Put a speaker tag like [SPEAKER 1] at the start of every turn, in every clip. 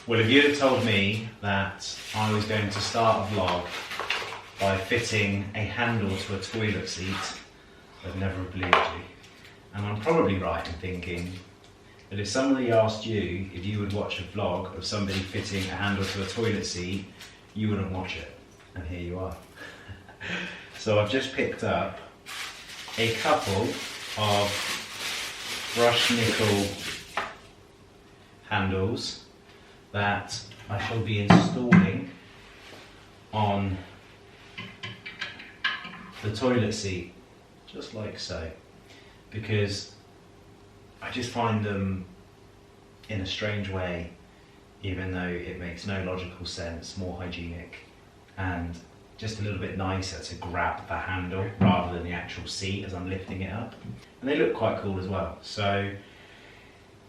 [SPEAKER 1] Well, if you had told me that I was going to start a vlog by fitting a handle to a toilet seat, I'd never have believed you. And I'm probably right in thinking that if somebody asked you if you would watch a vlog of somebody fitting a handle to a toilet seat, you wouldn't watch it. And here you are. So I've just picked up a couple of brushed nickel handles that I shall be installing on the toilet seat, just like so, because I just find them, in a strange way, even though it makes no logical sense, more hygienic and just a little bit nicer to grab the handle rather than the actual seat as I'm lifting it up. And they look quite cool as well. So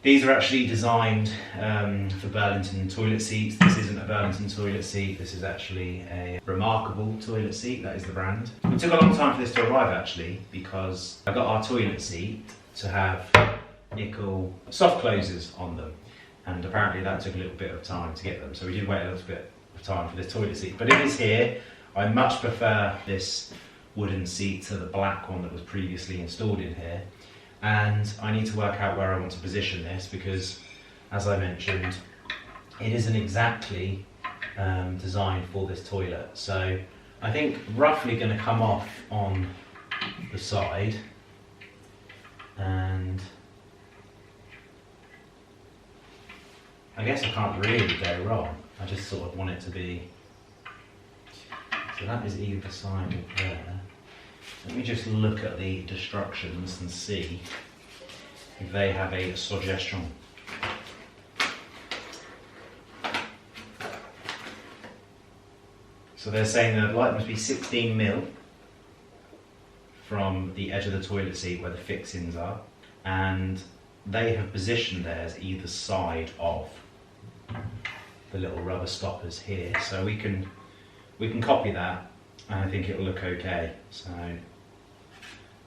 [SPEAKER 1] these are actually designed for Burlington toilet seats. This isn't a Burlington toilet seat, this is actually a Remarkable toilet seat, that is the brand. It took a long time for this to arrive actually, because I got our toilet seat to have nickel soft closers on them, and apparently that took a little bit of time to get them, so we did wait a little bit of time for this toilet seat, but it is here. I much prefer this wooden seat to the black one that was previously installed in here. And I need to work out where I want to position this because, as I mentioned, it isn't exactly designed for this toilet. So I think roughly going to come off on the side, and I guess I can't really go wrong. I just sort of want it to be, so that is either side of there. Let me just look at the instructions and see if they have a suggestion. So they're saying the light must be 16 mil from the edge of the toilet seat where the fixings are, and they have positioned theirs either side of the little rubber stoppers here. So we can copy that, and I think it'll look okay. So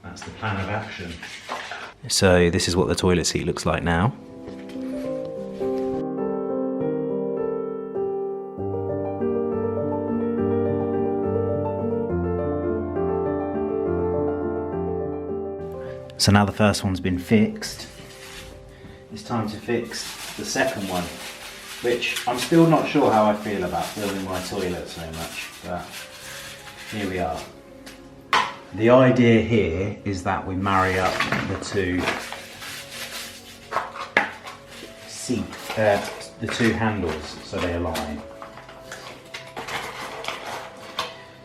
[SPEAKER 1] that's the plan of action. So this is what the toilet seat looks like now. So now the first one's been fixed, it's time to fix the second one, which I'm still not sure how I feel about filling my toilet so much, but here we are. The idea here is that we marry up the two the two handles so they align.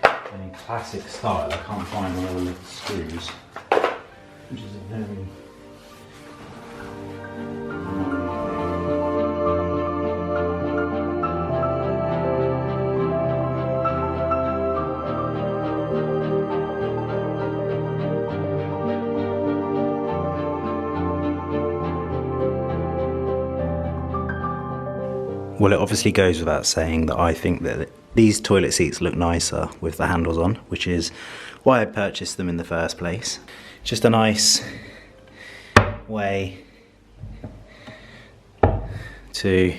[SPEAKER 1] And in classic style, I can't find all the screws, which is a very Well, it obviously goes without saying that I think that these toilet seats look nicer with the handles on, which is why I purchased them in the first place. Just a nice way to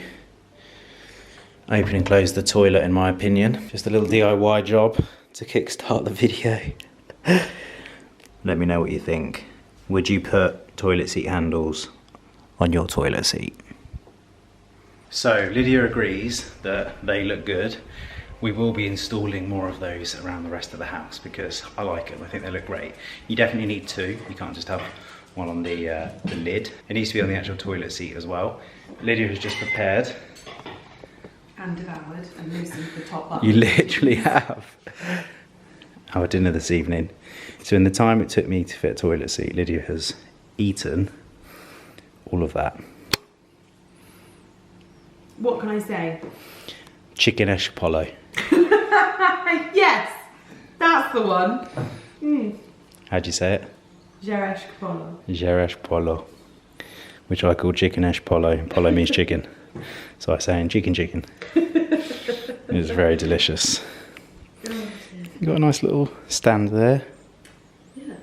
[SPEAKER 1] open and close the toilet, in my opinion. Just a little DIY job to kickstart the video. Let me know what you think. Would you put toilet seat handles on your toilet seat? So Lydia agrees that they look good. We will be installing more of those around the rest of the house because I like them. I think they look great. You definitely need two. You can't just have one on the lid. It needs to be on the actual toilet seat as well. Lydia has just prepared.
[SPEAKER 2] And devoured and loosened the top button.
[SPEAKER 1] You literally have. Our dinner this evening. So in the time it took me to fit a toilet seat, Lydia has eaten all of that.
[SPEAKER 2] What can I say?
[SPEAKER 1] Chicken escapolo.
[SPEAKER 2] Yes, that's the one.
[SPEAKER 1] How'd you say it?
[SPEAKER 2] Jeresh polo.
[SPEAKER 1] Jeresh polo, which I call chicken escapolo. Polo means chicken, so I say chicken. It was very delicious. You got a nice little stand there.
[SPEAKER 2] Yeah.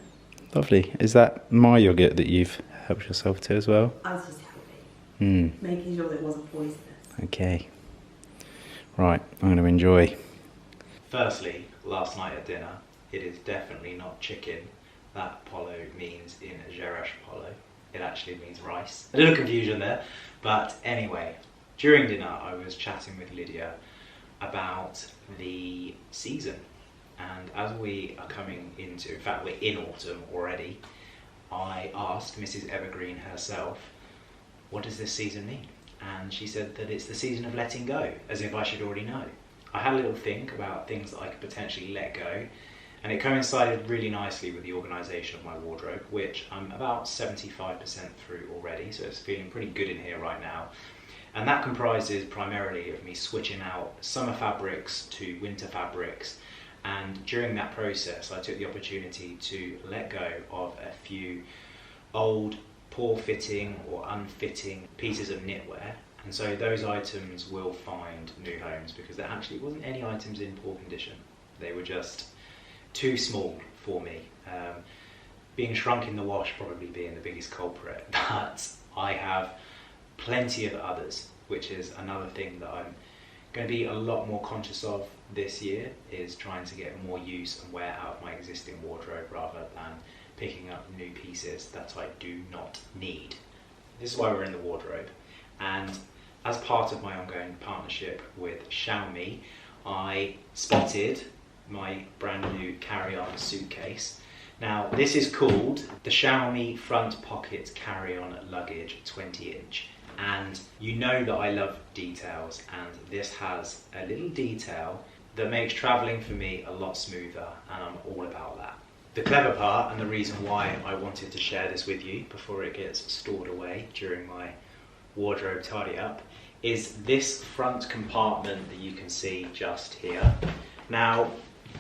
[SPEAKER 1] Lovely. Is that my yoghurt that you've helped yourself to as well?
[SPEAKER 2] I was just happy. Making sure that it wasn't poisonous.
[SPEAKER 1] Okay. Right, I'm going to enjoy. Firstly, last night at dinner, it is definitely not chicken. That polo means in Gerash polo. It actually means rice. A little confusion there, but anyway, during dinner I was chatting with Lydia about the season, and as we are coming into, in fact we're in autumn already, I asked Mrs. Evergreen herself, what does this season mean? And she said that it's the season of letting go, as if I should already know. I had a little think about things that I could potentially let go, and it coincided really nicely with the organisation of my wardrobe, which I'm about 75% through already, so it's feeling pretty good in here right now. And that comprises primarily of me switching out summer fabrics to winter fabrics, and during that process I took the opportunity to let go of a few old, poor fitting or unfitting pieces of knitwear. And so those items will find new homes, because there actually wasn't any items in poor condition. They were just too small for me. Being shrunk in the wash probably being the biggest culprit, but I have plenty of others, which is another thing that I'm going to be a lot more conscious of this year, is trying to get more use and wear out of my existing wardrobe rather than picking up new pieces that I do not need. This is why we're in the wardrobe, and as part of my ongoing partnership with Xiaomi, I spotted my brand new carry-on suitcase. Now this is called the Xiaomi Front Pocket Carry-On Luggage 20-inch, and you know that I love details, and this has a little detail that makes travelling for me a lot smoother, and I'm all about that. The clever part, and the reason why I wanted to share this with you before it gets stored away during my wardrobe tidy up, is this front compartment that you can see just here. Now,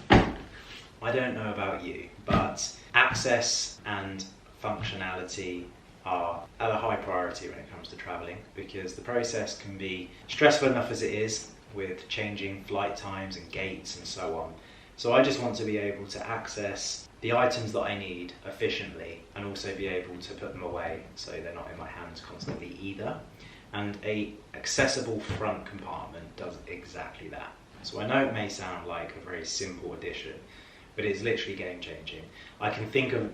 [SPEAKER 1] I don't know about you, but access and functionality are at a high priority when it comes to travelling, because the process can be stressful enough as it is, with changing flight times and gates and so on. So I just want to be able to access the items that I need efficiently, and also be able to put them away so they're not in my hands constantly either. And a accessible front compartment does exactly that. So I know it may sound like a very simple addition, but it's literally game changing. I can think of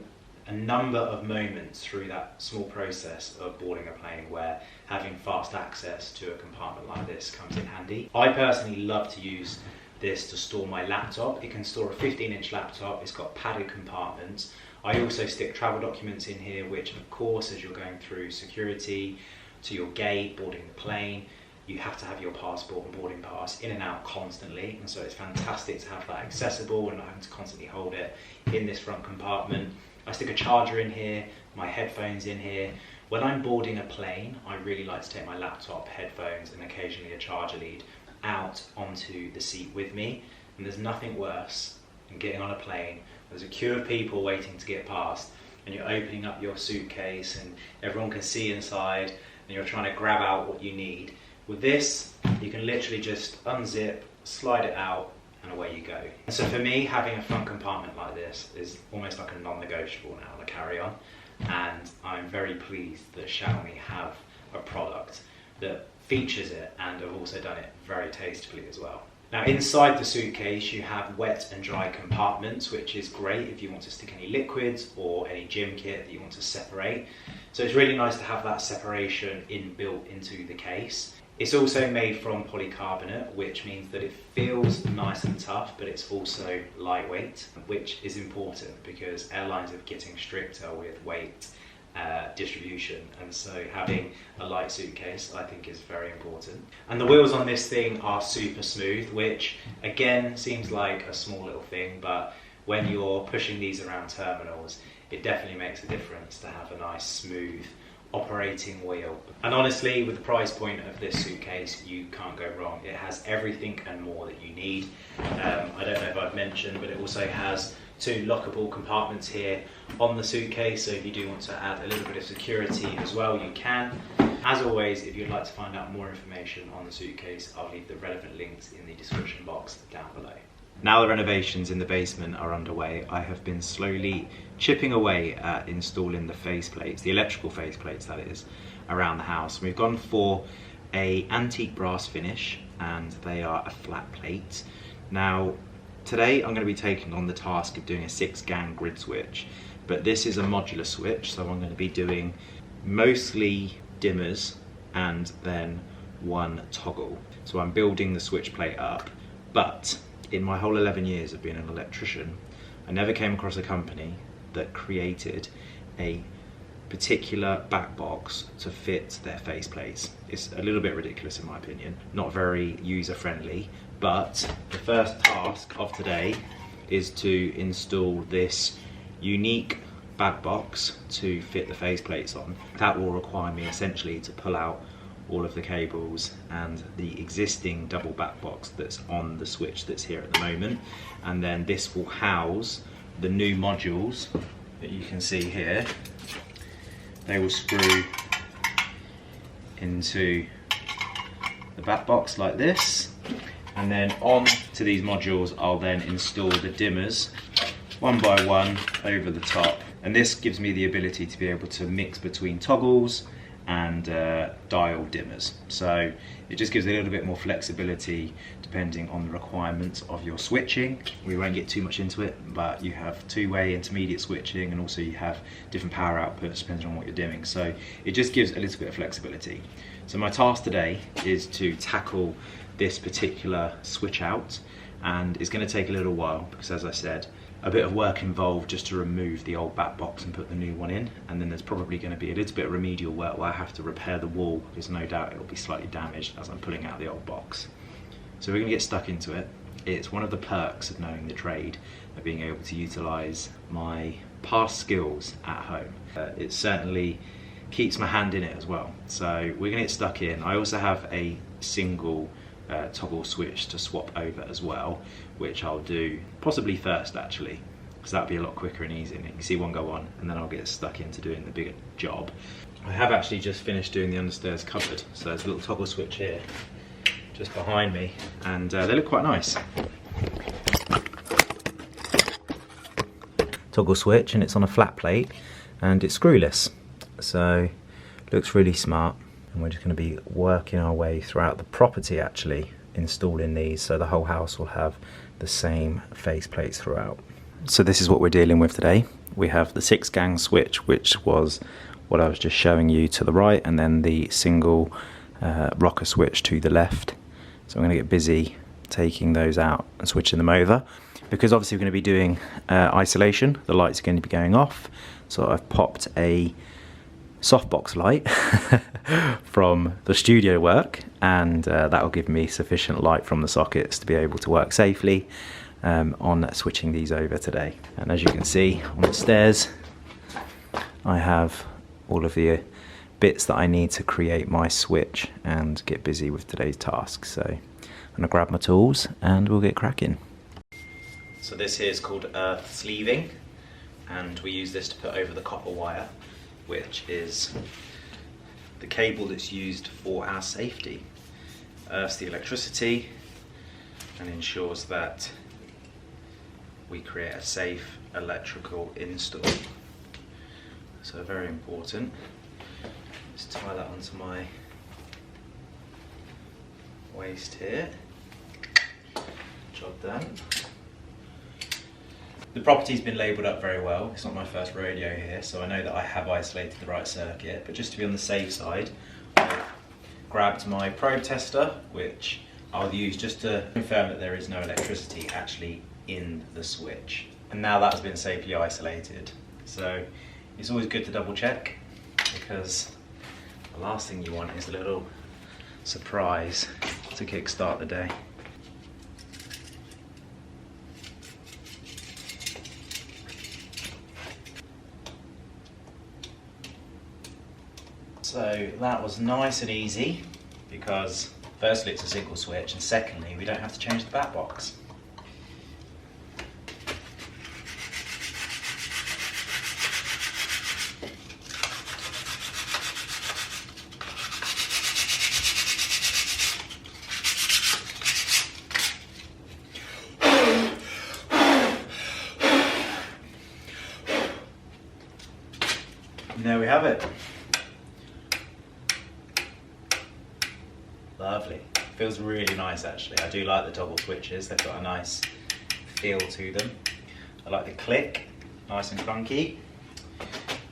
[SPEAKER 1] a number of moments through that small process of boarding a plane where having fast access to a compartment like this comes in handy. I personally love to use this to store my laptop. It can store a 15-inch laptop, it's got padded compartments. I also stick travel documents in here, which of course, as you're going through security to your gate, boarding the plane, you have to have your passport and boarding pass in and out constantly, and so it's fantastic to have that accessible and not having to constantly hold it in this front compartment. I stick a charger in here, my headphones in here. When I'm boarding a plane, I really like to take my laptop, headphones and occasionally a charger lead out onto the seat with me, and there's nothing worse than getting on a plane, there's a queue of people waiting to get past, and you're opening up your suitcase and everyone can see inside, and you're trying to grab out what you need. With this, you can literally just unzip, slide it out, and away you go. And so for me, having a front compartment like this is almost like a non-negotiable now on a carry-on, and I'm very pleased that Xiaomi have a product that features it, and have also done it very tastefully as well. Now inside the suitcase you have wet and dry compartments, which is great if you want to stick any liquids or any gym kit that you want to separate. So it's really nice to have that separation inbuilt into the case. It's also made from polycarbonate, which means that it feels nice and tough, but it's also lightweight, which is important because airlines are getting stricter with weight distribution, and so having a light suitcase I think is very important. And the wheels on this thing are super smooth, which again seems like a small little thing, but when you're pushing these around terminals it definitely makes a difference to have a nice smooth operating wheel. And honestly, with the price point of this suitcase, you can't go wrong. It has everything and more that you need. I don't know if I've mentioned, but it also has 2 lockable compartments here on the suitcase, so if you do want to add a little bit of security as well, you can. As always, if you'd like to find out more information on the suitcase, I'll leave the relevant links in the description box down below. Now the renovations in the basement are underway, I have been slowly chipping away at installing the faceplates, the electrical faceplates that is, around the house. We've gone for a antique brass finish and they are a flat plate. Now today I'm going to be taking on the task of doing a 6-gang grid switch, but this is a modular switch, so I'm going to be doing mostly dimmers and then one toggle. So I'm building the switch plate up, but in my whole 11 years of being an electrician, I never came across a company that created a particular back box to fit their faceplates. It's a little bit ridiculous in my opinion, not very user friendly, but the first task of today is to install this unique back box to fit the faceplates on. That will require me essentially to pull out all of the cables and the existing double back box that's on the switch that's here at the moment, and then this will house the new modules that you can see here. They will screw into the back box like this, and then on to these modules I'll then install the dimmers one by one over the top, and this gives me the ability to be able to mix between toggles and dial dimmers. So it just gives a little bit more flexibility depending on the requirements of your switching. We won't get too much into it, but you have two-way intermediate switching and also you have different power outputs depending on what you're doing. So it just gives a little bit of flexibility. So my task today is to tackle this particular switch out, and it's going to take a little while because, as I said, a bit of work involved just to remove the old back box and put the new one in, and then there's probably going to be a little bit of remedial work where I have to repair the wall because no doubt it'll be slightly damaged as I'm pulling out the old box. So we're going to get stuck into it. It's one of the perks of knowing the trade, of being able to utilise my past skills at home. It certainly keeps my hand in it as well. So we're going to get stuck in. I also have a single toggle switch to swap over as well, which I'll do possibly first actually, because that'll be a lot quicker and easier. And you can see one go on and then I'll get stuck into doing the bigger job. I have actually just finished doing the understairs cupboard, so there's a little toggle switch here just behind me, and they look quite nice. Toggle switch, and it's on a flat plate and it's screwless, so looks really smart. And we're just going to be working our way throughout the property actually, installing these so the whole house will have the same face plates throughout. So this is what we're dealing with today. We have the 6-gang switch, which was what I was just showing you to the right, and then the single rocker switch to the left. So I'm going to get busy taking those out and switching them over, because obviously we're going to be doing isolation. The lights are going to be going off, so I've popped a softbox light from the studio work, and that will give me sufficient light from the sockets to be able to work safely on switching these over today. And as you can see on the stairs, I have all of the bits that I need to create my switch and get busy with today's task. So I'm gonna grab my tools and we'll get cracking. So this here is called earth sleeving, and we use this to put over the copper wire, which is the cable that's used for our safety. Earths the electricity and ensures that we create a safe electrical install. So very important. Just tie that onto my waist here. Job done. The property's been labelled up very well. It's not my first rodeo here, so I know that I have isolated the right circuit, but just to be on the safe side, I've grabbed my probe tester, which I'll use just to confirm that there is no electricity actually in the switch. And now that's been safely isolated. So it's always good to double check, because the last thing you want is a little surprise to kickstart the day. So that was nice and easy, because firstly it's a single switch, and secondly we don't have to change the back box. And there we have it. Lovely. Feels really nice actually. I do like the toggle switches. They've got a nice feel to them. I like the click, nice and clunky.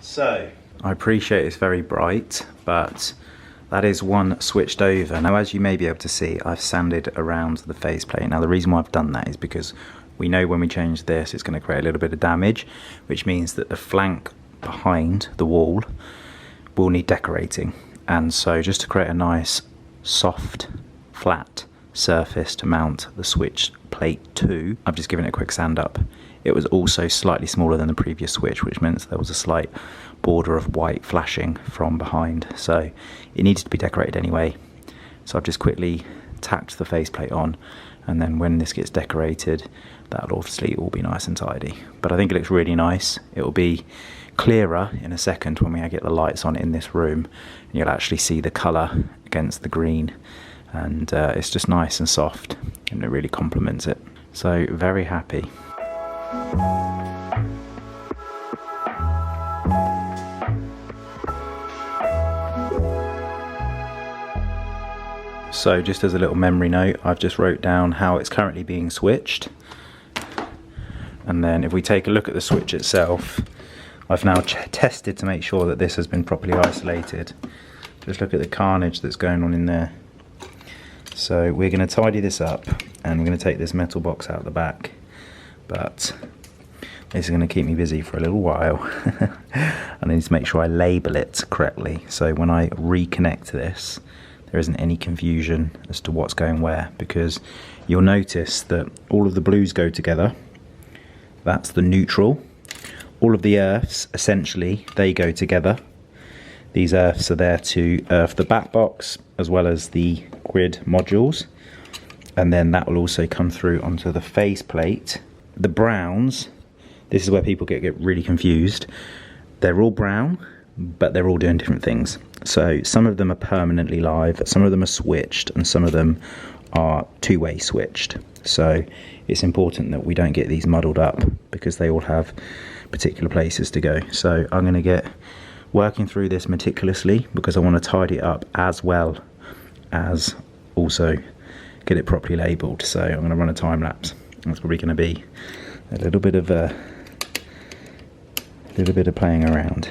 [SPEAKER 1] So, I appreciate it's very bright, but that is one switched over. Now, as you may be able to see, I've sanded around the faceplate. Now, the reason why I've done that is because we know when we change this, it's going to create a little bit of damage, which means that the flank behind the wall will need decorating. And so just to create a nice, soft, flat surface to mount the switch plate to, I've just given it a quick sand up. It was also slightly smaller than the previous switch, which meant there was a slight border of white flashing from behind. So it needed to be decorated anyway. So I've just quickly tacked the faceplate on, and then when this gets decorated, that'll obviously all be nice and tidy. But I think it looks really nice. It will be clearer in a second when we get the lights on in this room, and you'll actually see the colour against the green, and it's just nice and soft, and it really complements it. So very happy. So just as a little memory note, I've just wrote down how it's currently being switched, and then if we take a look at the switch itself, I've now tested to make sure that this has been properly isolated. Just look at the carnage that's going on in there. So we're going to tidy this up, and we're going to take this metal box out the back, but this is going to keep me busy for a little while. I need to make sure I label it correctly, so when I reconnect this, there isn't any confusion as to what's going where, because you'll notice that all of the blues go together. That's the neutral. All of the earths, essentially, they go together. These earths are there to earth the back box as well as the grid modules, and then that will also come through onto the face plate. The browns, this is where people get really confused. They're all brown, but they're all doing different things. So some of them are permanently live, some of them are switched, and some of them are two-way switched. So it's important that we don't get these muddled up, because they all have particular places to go. So I'm going to get working through this meticulously, because I want to tidy it up as well as also get it properly labelled. So I'm going to run a time lapse. That's probably going to be a little bit of playing around.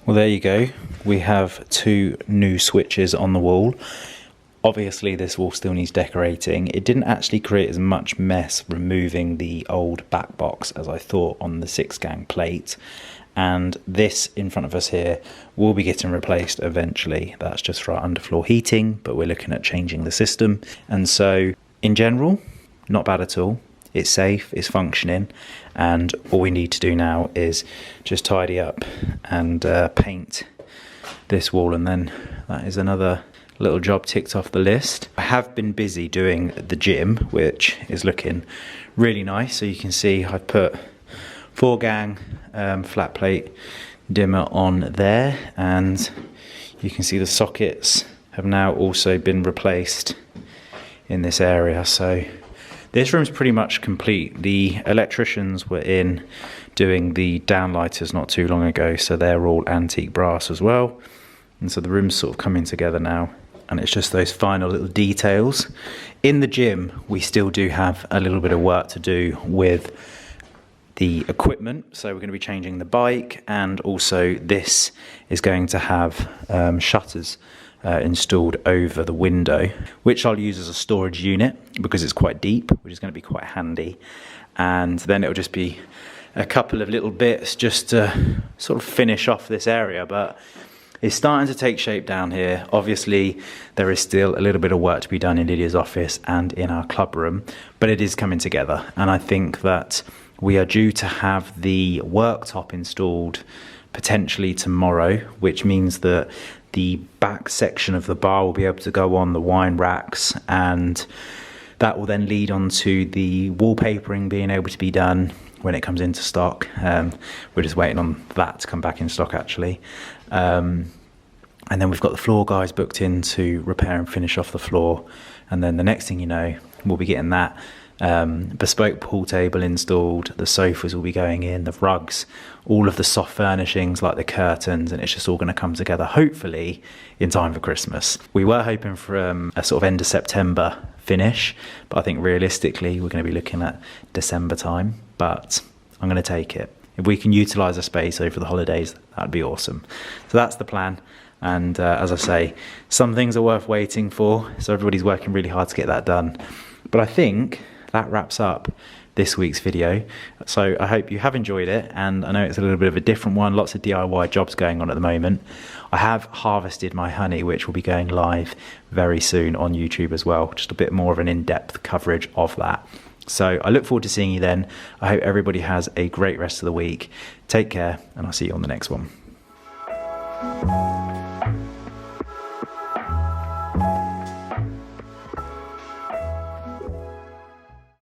[SPEAKER 1] Well, there you go. we have 2 new switches on the wall. Obviously this wall still needs decorating. It didn't actually create as much mess removing the old back box as I thought on the 6-gang plate. And this in front of us here will be getting replaced eventually. That's just for our underfloor heating, but we're looking at changing the system. And so in general, not bad at all. It's safe, it's functioning, and all we need to do now is just tidy up and paint this wall, and then that is another little job ticked off the list. I have been busy doing the gym, which is looking really nice. So you can see I've put 4-gang flat plate dimmer on there, and you can see the sockets have now also been replaced in this area. So this room's pretty much complete. The electricians were in doing the downlighters not too long ago, so they're all antique brass as well. And so the room's sort of coming together now, and it's just those final little details. In the gym, we still do have a little bit of work to do with the equipment. So we're going to be changing the bike, and also this is going to have shutters installed over the window, which I'll use as a storage unit because it's quite deep, which is going to be quite handy. And then it'll just be a couple of little bits just to sort of finish off this area, but it's starting to take shape down here. Obviously, there is still a little bit of work to be done in Lydia's office and in our club room, but it is coming together. And I think that we are due to have the worktop installed potentially tomorrow, which means that the back section of the bar will be able to go on the wine racks, and that will then lead on to the wallpapering being able to be done when it comes into stock. We're just waiting on that to come back in stock actually. And then we've got the floor guys booked in to repair and finish off the floor. And then the next thing you know, we'll be getting that bespoke pool table installed, the sofas will be going in, the rugs, all of the soft furnishings like the curtains, and it's just all going to come together hopefully in time for Christmas. We were hoping for a sort of end of September finish, but I think realistically we're going to be looking at December time, but I'm going to take it. If we can utilise the space over the holidays, that'd be awesome. So that's the plan. And as I say, some things are worth waiting for, so everybody's working really hard to get that done. But I think that wraps up this week's video. So I hope you have enjoyed it, and I know it's a little bit of a different one, lots of DIY jobs going on at the moment. I have harvested my honey, which will be going live very soon on YouTube as well, just a bit more of an in-depth coverage of that. So I look forward to seeing you then. I hope everybody has a great rest of the week. Take care, and I'll see you on the next one.